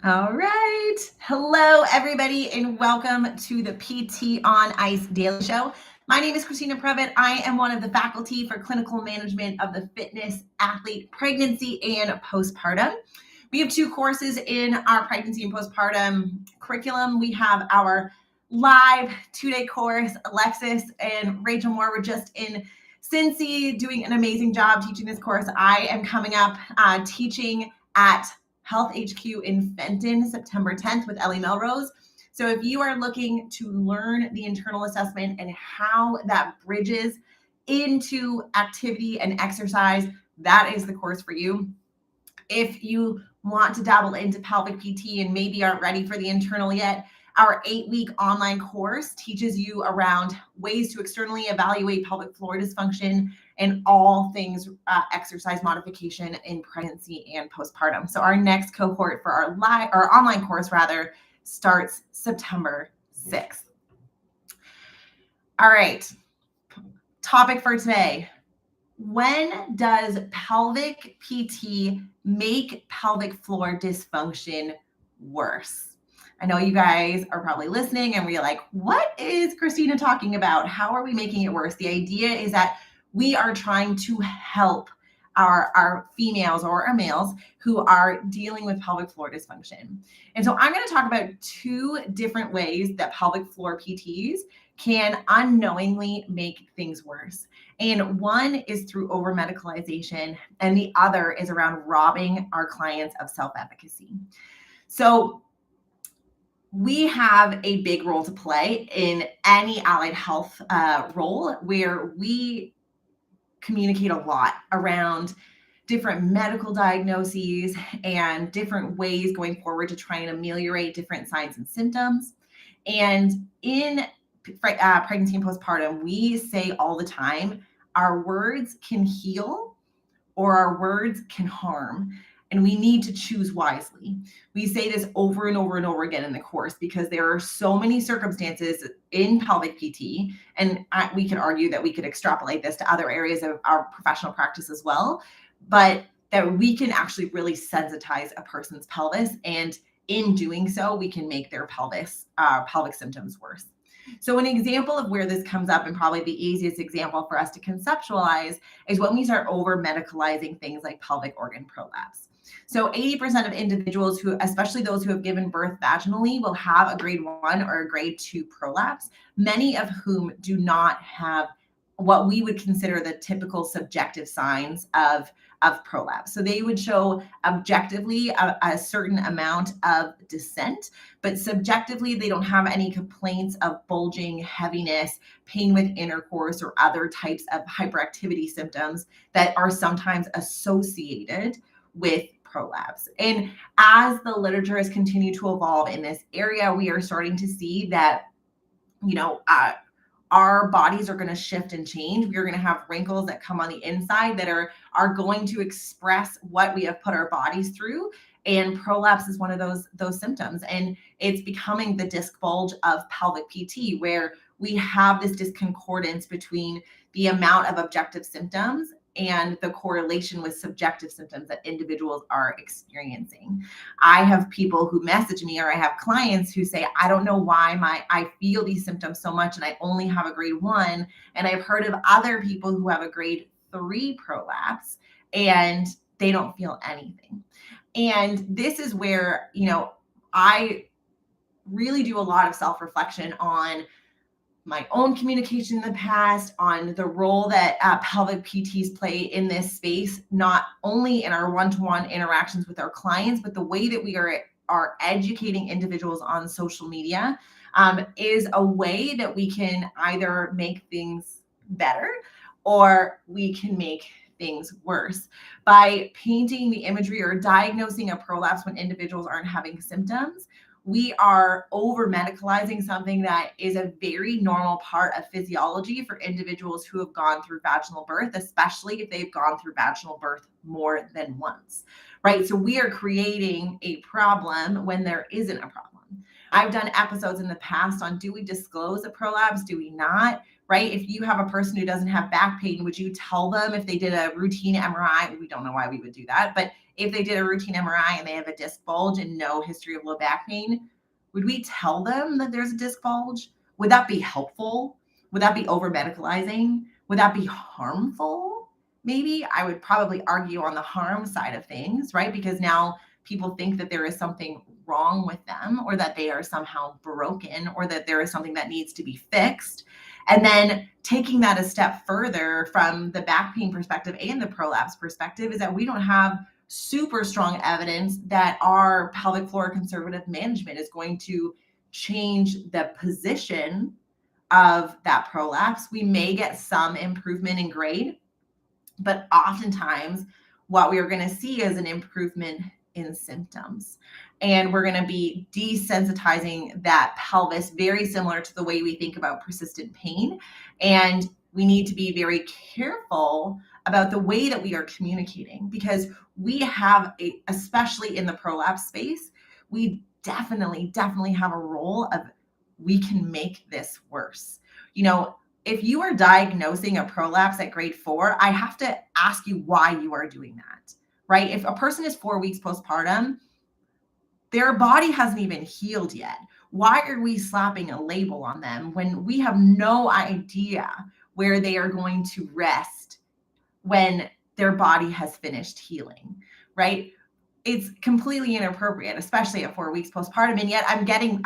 All right. Hello, everybody, and welcome to the PT on Ice Daily Show. My name is Christina Previtt. I am one of the faculty for clinical management of the fitness, athlete, pregnancy, and postpartum. We have two courses in our pregnancy and postpartum curriculum. We have our live 2-day course. Alexis and Rachel Moore were just in Cincy doing an amazing job teaching this course. I am coming up teaching at Health HQ in Fenton, September 10th with Ellie Melrose. So if you are looking to learn the internal assessment and how that bridges into activity and exercise, that is the course for you. If you want to dabble into pelvic PT and maybe aren't ready for the internal yet, our 8-week online course teaches you around ways to externally evaluate pelvic floor dysfunction and all things exercise modification in pregnancy and postpartum. So our next cohort for our online course starts September 6th. All right, topic for today. When does pelvic PT make pelvic floor dysfunction worse? I know you guys are probably listening and we're like, what is Christina talking about? How are we making it worse? The idea is that we are trying to help our females or our males who are dealing with pelvic floor dysfunction. And so I'm going to talk about two different ways that pelvic floor PTs can unknowingly make things worse. And one is through over medicalization, and the other is around robbing our clients of self-efficacy. So we have a big role to play in any allied health role where we communicate a lot around different medical diagnoses and different ways going forward to try and ameliorate different signs and symptoms. And in pregnancy and postpartum, we say all the time, our words can heal or our words can harm. And we need to choose wisely. We say this over and over and over again in the course because there are so many circumstances in pelvic PT, and we could argue that we could extrapolate this to other areas of our professional practice as well, but that we can actually really sensitize a person's pelvis, and in doing so, we can make their pelvic symptoms worse. So an example of where this comes up, and probably the easiest example for us to conceptualize, is when we start over medicalizing things like pelvic organ prolapse. So 80% of individuals who, especially those who have given birth vaginally, will have a grade 1 or a grade 2 prolapse, many of whom do not have what we would consider the typical subjective signs of prolapse. So they would show objectively a certain amount of descent, but subjectively they don't have any complaints of bulging, heaviness, pain with intercourse, or other types of hyperactivity symptoms that are sometimes associated with prolapse. And as the literature has continued to evolve in this area, we are starting to see that, our bodies are going to shift and change. We're going to have wrinkles that come on the inside that are going to express what we have put our bodies through. And prolapse is one of those symptoms. And it's becoming the disc bulge of pelvic PT, where we have this disconcordance between the amount of objective symptoms and the correlation with subjective symptoms that individuals are experiencing. I have people who message me, or I have clients who say, I don't know why I feel these symptoms so much and I only have a grade 1. And I've heard of other people who have a grade 3 prolapse and they don't feel anything. And this is where, I really do a lot of self-reflection on my own communication in the past, on the role that pelvic PTs play in this space, not only in our one-to-one interactions with our clients, but the way that we are educating individuals on social media is a way that we can either make things better or we can make things worse by painting the imagery or diagnosing a prolapse when individuals aren't having symptoms. We are over medicalizing something that is a very normal part of physiology for individuals who have gone through vaginal birth, especially if they've gone through vaginal birth more than once, right? So we are creating a problem when there isn't a problem. I've done episodes in the past on, do we disclose a prolapse? Do we not? right? If you have a person who doesn't have back pain, would you tell them if they did a routine MRI? We don't know why we would do that, but if they did a routine MRI and they have a disc bulge and no history of low back pain, would we tell them that there's a disc bulge? Would that be helpful? Would that be over medicalizing? Would that be harmful? Maybe I would probably argue on the harm side of things, right? Because now people think that there is something wrong with them, or that they are somehow broken, or that there is something that needs to be fixed. And then taking that a step further from the back pain perspective and the prolapse perspective is that we don't have super strong evidence that our pelvic floor conservative management is going to change the position of that prolapse. We may get some improvement in grade, but oftentimes what we are going to see is an improvement in symptoms. And we're going to be desensitizing that pelvis, very similar to the way we think about persistent pain. And we need to be very careful about the way that we are communicating, because we have especially in the prolapse space, we definitely have a role of, we can make this worse. If you are diagnosing a prolapse at grade 4, I have to ask you why you are doing that, right? If a person is 4 weeks postpartum, their body hasn't even healed yet. Why are we slapping a label on them when we have no idea where they are going to rest when their body has finished healing, right? It's completely inappropriate, especially at 4 weeks postpartum. And yet I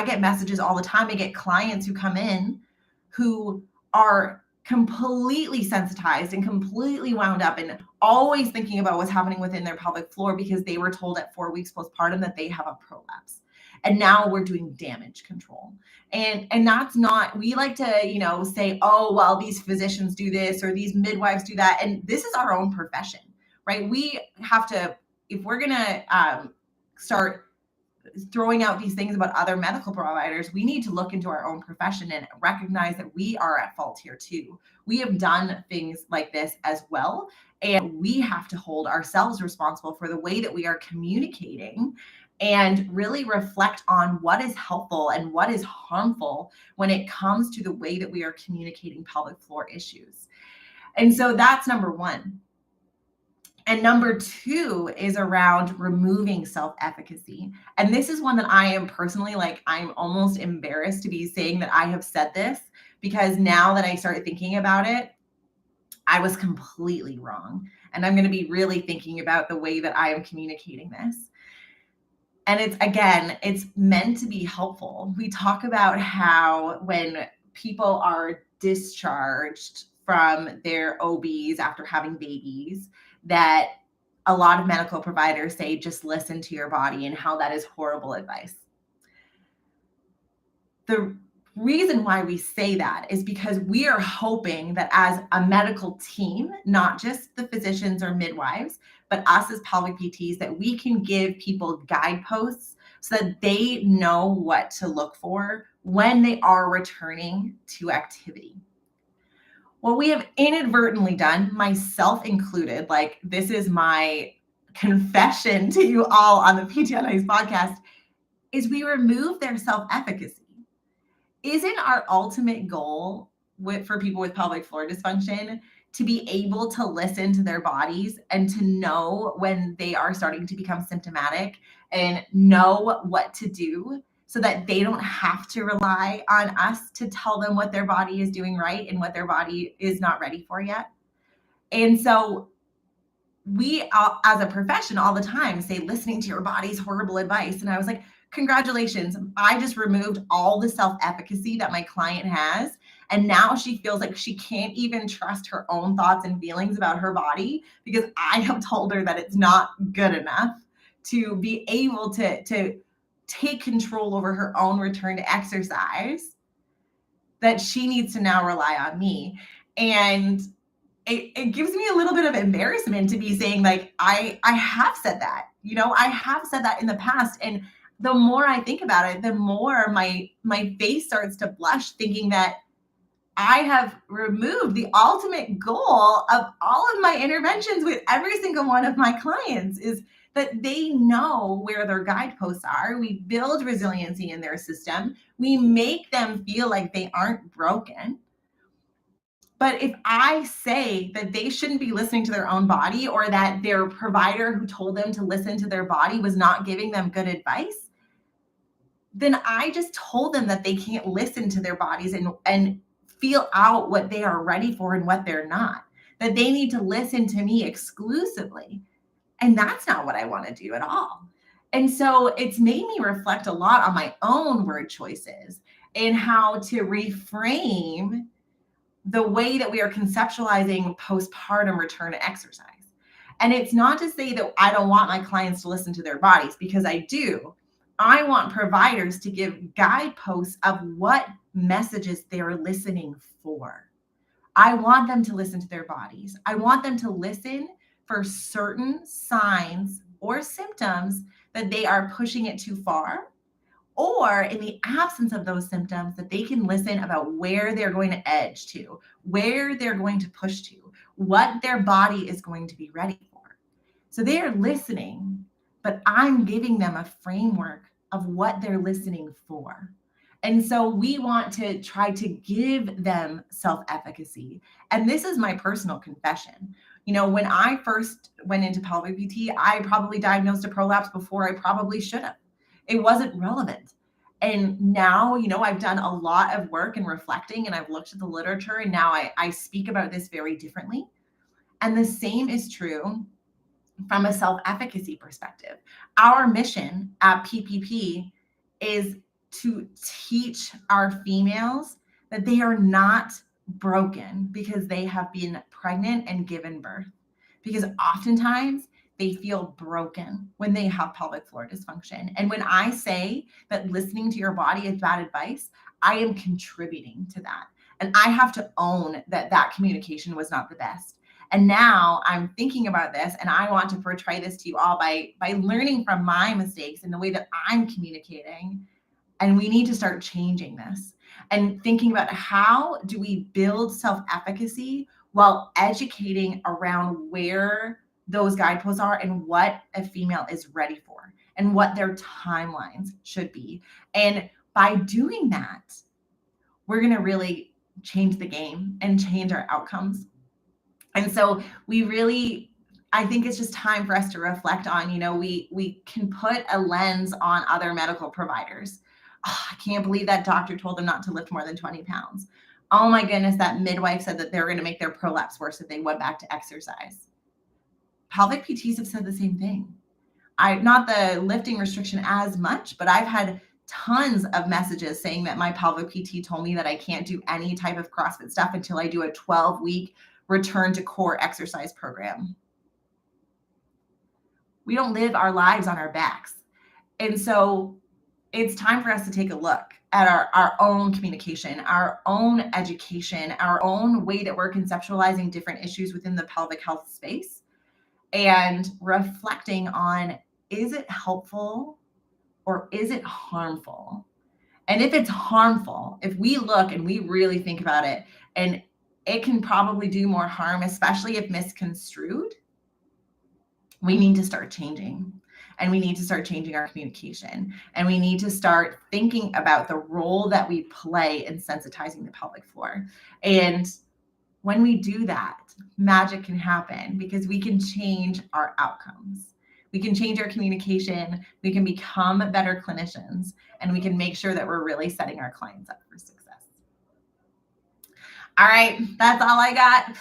get messages all the time. I get clients who come in who are completely sensitized and completely wound up and always thinking about what's happening within their pelvic floor because they were told at 4 weeks postpartum that they have a prolapse. And now we're doing damage control. And that's not, we like to, say, oh, well, these physicians do this or these midwives do that. And this is our own profession, right? We have to, if we're going to start throwing out these things about other medical providers, we need to look into our own profession and recognize that we are at fault here too. We have done things like this as well, and we have to hold ourselves responsible for the way that we are communicating and really reflect on what is helpful and what is harmful when it comes to the way that we are communicating pelvic floor issues. And so that's number one. And number two is around removing self-efficacy. And this is one that I am personally, I'm almost embarrassed to be saying that I have said this, because now that I started thinking about it, I was completely wrong. And I'm going to be really thinking about the way that I am communicating this. And it's meant to be helpful. We talk about how when people are discharged from their OBs after having babies, that a lot of medical providers say, just listen to your body, and how that is horrible advice. The reason why we say that is because we are hoping that as a medical team, not just the physicians or midwives, but us as pelvic PTs, that we can give people guideposts so that they know what to look for when they are returning to activity. What we have inadvertently done, myself included, this is my confession to you all on the PT on Ice podcast, is we remove their self-efficacy. Isn't our ultimate goal for people with pelvic floor dysfunction to be able to listen to their bodies and to know when they are starting to become symptomatic and know what to do, so that they don't have to rely on us to tell them what their body is doing right and what their body is not ready for yet? And so we, as a profession, all the time say, listening to your body's horrible advice. And I was like, congratulations, I just removed all the self-efficacy that my client has. And now she feels like she can't even trust her own thoughts and feelings about her body, because I have told her that it's not good enough to be able to take control over her own return to exercise, that she needs to now rely on me. And it gives me a little bit of embarrassment to be saying, I have said that, I have said that in the past. And the more I think about it, the more my face starts to blush, thinking that I have removed the ultimate goal of all of my interventions with every single one of my clients, is that they know where their guideposts are. We build resiliency in their system. We make them feel like they aren't broken. But if I say that they shouldn't be listening to their own body, or that their provider who told them to listen to their body was not giving them good advice, then I just told them that they can't listen to their bodies and feel out what they are ready for and what they're not, that they need to listen to me exclusively. And that's not what I want to do at all. And so it's made me reflect a lot on my own word choices and how to reframe the way that we are conceptualizing postpartum return to exercise. And it's not to say that I don't want my clients to listen to their bodies, because I do. I want providers to give guideposts of what messages they're listening for. I want them to listen to their bodies. I want them to listen for certain signs or symptoms that they are pushing it too far, or in the absence of those symptoms, that they can listen about where they're going to edge to, where they're going to push to, what their body is going to be ready for. So they are listening, but I'm giving them a framework of what they're listening for. And so we want to try to give them self-efficacy. And this is my personal confession. When I first went into pelvic PT, I probably diagnosed a prolapse before I probably should have. It wasn't relevant. And now, I've done a lot of work and reflecting, and I've looked at the literature, and now I speak about this very differently. And the same is true from a self-efficacy perspective. Our mission at PPP is to teach our females that they are not broken because they have been pregnant and given birth. Because oftentimes they feel broken when they have pelvic floor dysfunction. And when I say that listening to your body is bad advice, I am contributing to that. And I have to own that communication was not the best. And now I'm thinking about this, and I want to portray this to you all by learning from my mistakes and the way that I'm communicating. And we need to start changing this and thinking about how do we build self-efficacy while educating around where those guideposts are and what a female is ready for and what their timelines should be. And by doing that, we're going to really change the game and change our outcomes. And so I think it's just time for us to reflect on, we can put a lens on other medical providers. Oh, I can't believe that doctor told them not to lift more than 20 pounds. Oh my goodness, that midwife said that they're going to make their prolapse worse if they went back to exercise. Pelvic PTs have said the same thing. Not the lifting restriction as much, but I've had tons of messages saying that my pelvic PT told me that I can't do any type of CrossFit stuff until I do a 12-week return to core exercise program. We don't live our lives on our backs. And so it's time for us to take a look at our own communication, our own education, our own way that we're conceptualizing different issues within the pelvic health space, and reflecting on, is it helpful or is it harmful? And if it's harmful, if we look and we really think about it, and it can probably do more harm, especially if misconstrued, we need to start changing. And we need to start changing our communication. And we need to start thinking about the role that we play in sensitizing the pelvic floor. And when we do that, magic can happen, because we can change our outcomes. We can change our communication. We can become better clinicians, and we can make sure that we're really setting our clients up for success. All right, that's all I got.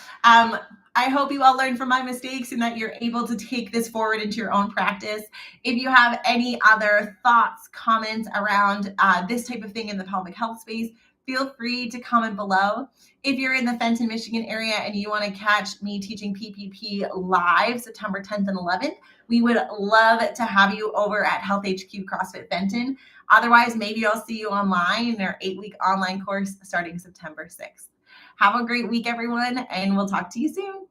I hope you all learned from my mistakes and that you're able to take this forward into your own practice. If you have any other thoughts, comments around this type of thing in the pelvic health space, feel free to comment below. If you're in the Fenton, Michigan area and you want to catch me teaching PPP live September 10th and 11th, we would love to have you over at Health HQ CrossFit Fenton. Otherwise, maybe I'll see you online in our 8-week online course starting September 6th. Have a great week, everyone, and we'll talk to you soon.